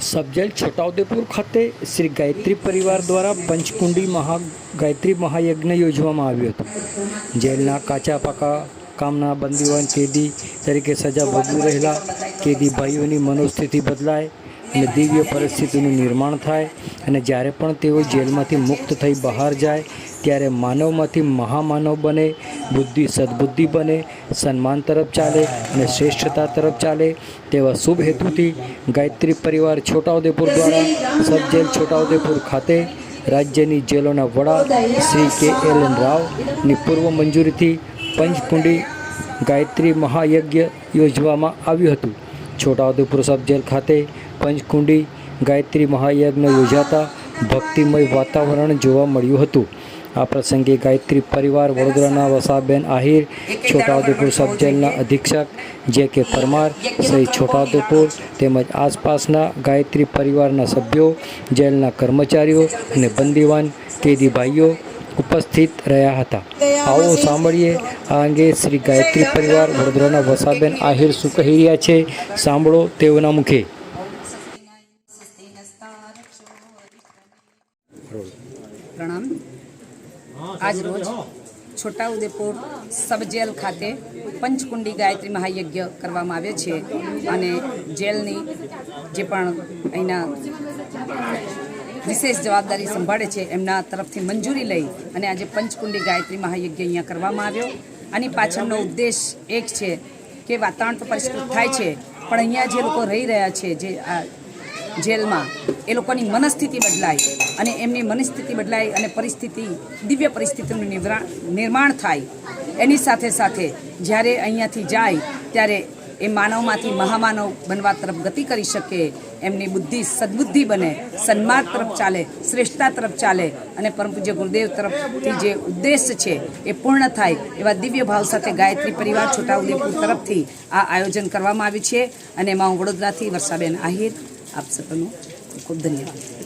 Sub jail Chhota Udepur ખાતે શ્રી ગાયત્રી પરિવાર દ્વારા પંચકુંડી ગાયત્રી મહાયજ્ઞ યોજવામાં આવ્યો હતો। જેલના કાચા પાકા કામના બંદીવાન કેદી તરીકે સજા ભોગવી રહેલા કેદી ભાઈઓની મનોસ્થિતિ બદલાય અને દિવ્ય પરિસ્થિતિનું નિર્માણ થાય અને જ્યારે પણ તેઓ જેલમાંથી મુક્ત થઈ બહાર જાય ત્યારે માનવમાંથી મહામાનવ બને, બુદ્ધિ સદબુદ્ધિ બને, સન્માન તરફ ચાલે અને શ્રેષ્ઠતા તરફ ચાલે તેવા શુભ હેતુથી ગાયત્રી પરિવાર છોટાઉદેપુર દ્વારા સબ જેલ છોટાઉદેપુર ખાતે રાજ્યની જેલોના વડા શ્રી KLN રાવની પૂર્વ મંજૂરીથી પંચકુંડી ગાયત્રી મહાયજ્ઞ યોજવામાં આવ્યું હતું। છોટાઉદેપુર સબ જેલ ખાતે પંચકુંડી ગાયત્રી મહાયજ્ઞ યોજાતા ભક્તિમય વાતાવરણ જોવા મળ્યું હતું। આ પ્રસંગે ગાયત્રી પરિવાર વડોદરાના વસાબેન આહિર, છોટાઉદેપુર સબ જેલના અધિક્ષક JK પરમાર સહિત છોટાઉદેપુર તેમજ આસપાસના ગાયત્રી પરિવારના સભ્યો, જેલના કર્મચારીઓ અને બંદીવાન કેદી ભાઈઓ ઉપસ્થિત રહ્યા હતા। આવો સાંભળીએ આ અંગે શ્રી ગાયત્રી પરિવાર વડોદરાના વસાબેન આહિર શું કહી રહ્યા છે, સાંભળો તેઓના મુખે। प्रणाम। आज रोज छोटाउदेपुर सब जेल खाते पंचकुंडी गायत्री महायज्ञ करवामां आव्यो छे अने जेलनी जे पण अहींना विशेष जवाबदारी संभाळे छे एमना तरफथी मंजूरी लई अने आज पंचकुंडी गायत्री महायज्ञ अहींया करवामां आव्यो। आनी पाछळनो उद्देश एक छे के वातावरण तो परिष्कृत थाय छे पण अहींया जे लोको रही रह्या छे जे जेल में ए लोकोनी मनस्थिति बदलाय अने एमनी मनस्थिति बदलाय अने परिस्थिति दिव्य परिस्थितिनुं निर्माण थाय एनी साथे साथे ज्यारे अहींयाथी जाय त्यारे ए मानवमांथी महामानव बनवा तरफ गति करी शके, एमनी बुद्धि सद्बुद्धि बने, सन्मान तरफ चाले, श्रेष्ठता तरफ चाले अने परम पूज्य गुरुदेव तरफथी जे उद्देश्य छे ए पूर्ण थाय एवा दिव्य भाव साथे गायत्री परिवार छोटाउदेपुर तरफथी आ आयोजन करवामां आव्युं छे। अने एमां वडोदराथी वर्षाबेन आहिर आप सबनो खूब धन्यवाद।